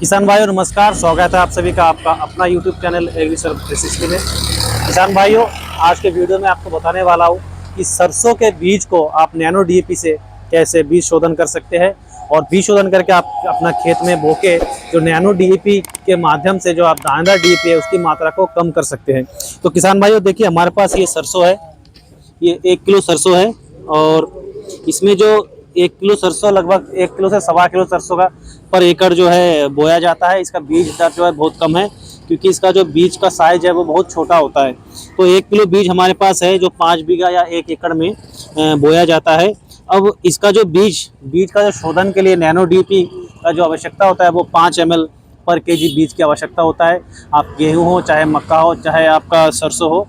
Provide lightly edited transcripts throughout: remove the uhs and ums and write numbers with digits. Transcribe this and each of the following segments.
किसान भाइयों नमस्कार, स्वागत है आप सभी का आपका अपना यूट्यूब चैनल एग्रीकल्चर 360 में। किसान भाइयों, आज के वीडियो में आपको बताने वाला हूँ कि सरसों के बीज को आप नैनो डीएपी से कैसे बीज शोधन कर सकते हैं और बीज शोधन करके आप अपना खेत में बो के जो नैनो डीएपी के माध्यम से जो आप दानेदार डीएपी है उसकी मात्रा को कम कर सकते हैं। तो किसान भाइयों देखिए, हमारे पास ये सरसों है, ये 1 किलो सरसों है और इसमें जो 1 किलो सरसों लगभग 1 किलो से 1.25 किलो सरसों का पर एकड़ जो है बोया जाता है। इसका बीज दर जो है बहुत कम है क्योंकि इसका जो बीज का साइज है वो बहुत छोटा होता है। तो 1 किलो बीज हमारे पास है जो 5 बीघा या 1 एकड़ में बोया जाता है। अब इसका जो बीज का जो शोधन के लिए नैनो डीएपी का जो आवश्यकता होता है वो 5 ml पर केजी बीज की आवश्यकता होता है। आप गेहूँ हो, चाहे मक्का हो, चाहे आपका सरसों हो,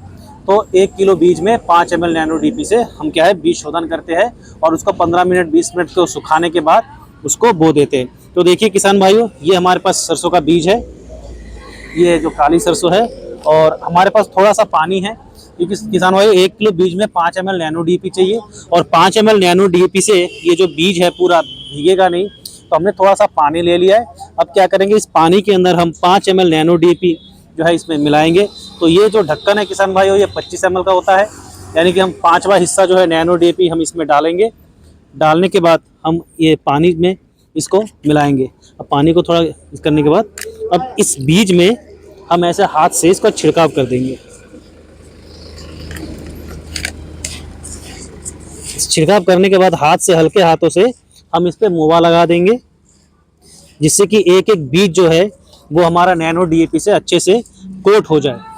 तो 1 किलो बीज में 5 ml नैनो डीएपी से हम क्या है बीज शोधन करते हैं और उसको 15 मिनट 20 मिनट को सुखाने के बाद उसको बो देते हैं। तो देखिए किसान भाइयों, ये हमारे पास सरसों का बीज है, ये जो काली सरसों है और हमारे पास थोड़ा सा पानी है क्योंकि किसान भाइयों 1 किलो बीज में 5 ml नैनो डीएपी चाहिए और 5 ml नैनो डीएपी से ये जो बीज है पूरा भीगेगा नहीं। तो हमने थोड़ा सा पानी ले लिया है। अब क्या करेंगे, इस पानी के अंदर हम 5 ml नैनो डीएपी जो है इसमें मिलाएंगे। तो ये जो ढक्कन है किसान भाइयों ये 25 ml का होता है, यानी कि हम 5वां हिस्सा जो है नैनो डीएपी हम इसमें डालेंगे। डालने के बाद हम ये पानी में इसको मिलाएंगे। अब पानी को थोड़ा करने के बाद अब इस बीज में हम ऐसे हाथ से इसको छिड़काव कर देंगे। इस छिड़काव करने के बाद हाथ से हल्के हाथों से हम इस पर मोवा लगा देंगे जिससे कि एक एक बीज जो है वो हमारा नैनो डीएपी से अच्छे से कोट हो जाए।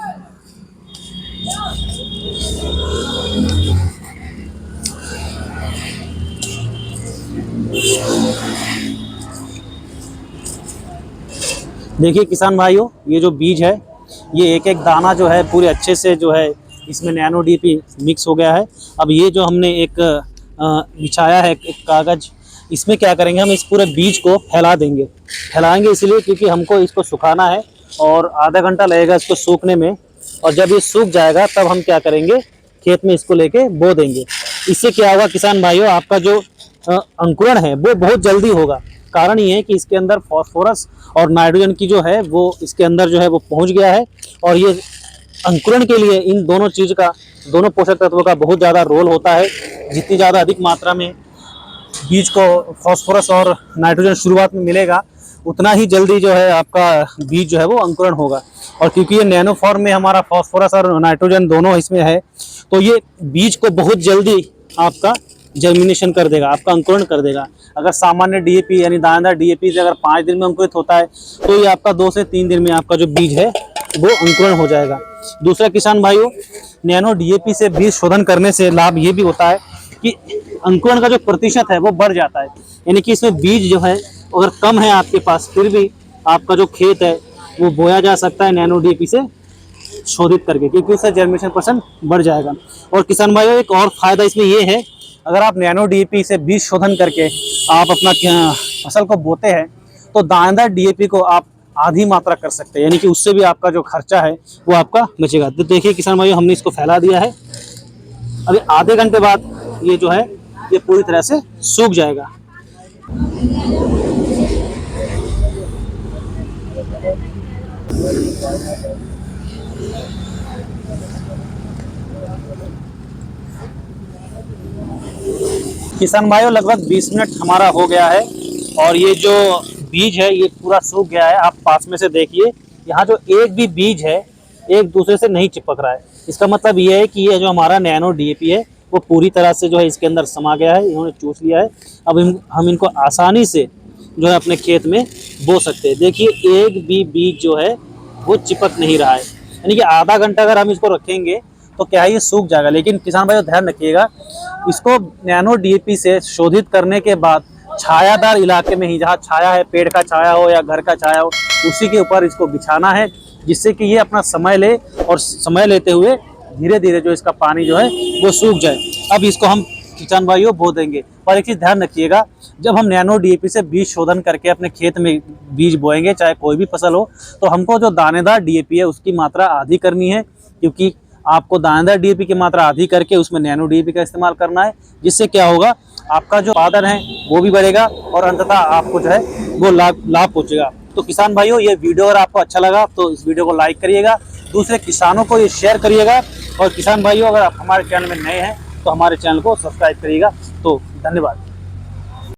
देखिए किसान भाइयों, ये जो बीज है ये एक एक दाना जो है पूरे अच्छे से जो है इसमें नैनो डीएपी मिक्स हो गया है। अब ये जो हमने एक बिछाया है एक कागज, इसमें क्या करेंगे, हम इस पूरे बीज को फैला देंगे। फैलाएंगे इसलिए क्योंकि हमको इसको सुखाना है और आधा घंटा लगेगा इसको सूखने में। और जब ये सूख जाएगा तब हम क्या करेंगे, खेत में इसको लेके बो देंगे। इससे क्या होगा किसान भाइयों, आपका जो अंकुरण है वो बहुत जल्दी होगा। कारण ये है कि इसके अंदर फास्फोरस और नाइट्रोजन की जो है वो इसके अंदर जो है वो पहुंच गया है और ये अंकुरण के लिए इन दोनों चीज़ का, दोनों पोषक तत्वों का बहुत ज़्यादा रोल होता है। जितनी ज़्यादा अधिक मात्रा में बीज को फास्फोरस और नाइट्रोजन शुरुआत में मिलेगा उतना ही जल्दी जो है आपका बीज जो है वो अंकुरण होगा। और क्योंकि ये नैनो फॉर्म में हमारा फास्फोरस और नाइट्रोजन दोनों इसमें है तो ये बीज को बहुत जल्दी आपका जर्मिनेशन कर देगा, आपका अंकुरण कर देगा। अगर सामान्य डीएपी यानी दानेदार डीएपी से अगर 5 दिन में अंकुरित होता है तो ये आपका 2 से 3 दिन में आपका जो बीज है वो अंकुरण हो जाएगा। दूसरा किसान भाइयों, नैनो डीएपी से बीज शोधन करने से लाभ ये भी होता है कि अंकुरण का जो प्रतिशत है वो बढ़ जाता है। यानी कि इसमें बीज जो है अगर कम है आपके पास फिर भी आपका जो खेत है वो बोया जा सकता है नैनो डीएपी से शोधित करके, क्योंकि उससे जर्मिनेशन परसेंट बढ़ जाएगा। और किसान भाइयों एक और फायदा इसमें ये है, अगर आप नैनो डीएपी से बीज शोधन करके आप अपना फसल को बोते हैं तो दानेदार डीएपी को आप आधी मात्रा कर सकते हैं, यानी कि उससे भी आपका जो खर्चा है वो आपका बचेगा। तो देखिए किसान भाइयों, हमने इसको फैला दिया है। अभी आधे घंटे बाद ये जो है ये पूरी तरह से सूख जाएगा। किसान भाइयों लगभग 20 मिनट हमारा हो गया है और ये जो बीज है ये पूरा सूख गया है। आप पास में से देखिए, यहाँ जो एक भी बीज है एक दूसरे से नहीं चिपक रहा है। इसका मतलब ये है कि ये जो हमारा नैनो डीएपी है वो पूरी तरह से जो है इसके अंदर समा गया है, इन्होंने चूस लिया है। अब हम इनको आसानी से जो है अपने खेत में बो सकते हैं। देखिए एक भी बीज जो है वो चिपक नहीं रहा है, यानी कि आधा घंटा अगर हम इसको रखेंगे तो क्या है ये सूख जाएगा। लेकिन किसान भाइयों ध्यान रखिएगा, इसको नैनो डीएपी से शोधित करने के बाद छायादार इलाके में ही, जहाँ छाया है, पेड़ का छाया हो या घर का छाया हो, उसी के ऊपर इसको बिछाना है जिससे कि ये अपना समय ले और समय लेते हुए धीरे धीरे जो इसका पानी जो है वो सूख जाए। अब इसको हम किसान भाइयों बो देंगे। पर एक चीज़ ध्यान रखिएगा, जब हम नैनो डीएपी से बीज शोधन करके अपने खेत में बीज बोएंगे, चाहे कोई भी फसल हो, तो हमको जो दानेदार डीएपी है उसकी मात्रा आधी करनी है, क्योंकि आपको दानेदार डीएपी की मात्रा आधी करके उसमें नैनो डीएपी का इस्तेमाल करना है। जिससे क्या होगा, आपका जो उत्पादन है वो भी बढ़ेगा और अंततः आपको जो है वो लाभ पहुँचेगा। तो किसान भाइयों, ये वीडियो अगर आपको अच्छा लगा तो इस वीडियो को लाइक करिएगा, दूसरे किसानों को ये शेयर करिएगा। और किसान भाइयों, अगर आप हमारे चैनल में नए हैं तो हमारे चैनल को सब्सक्राइब करिएगा। तो धन्यवाद।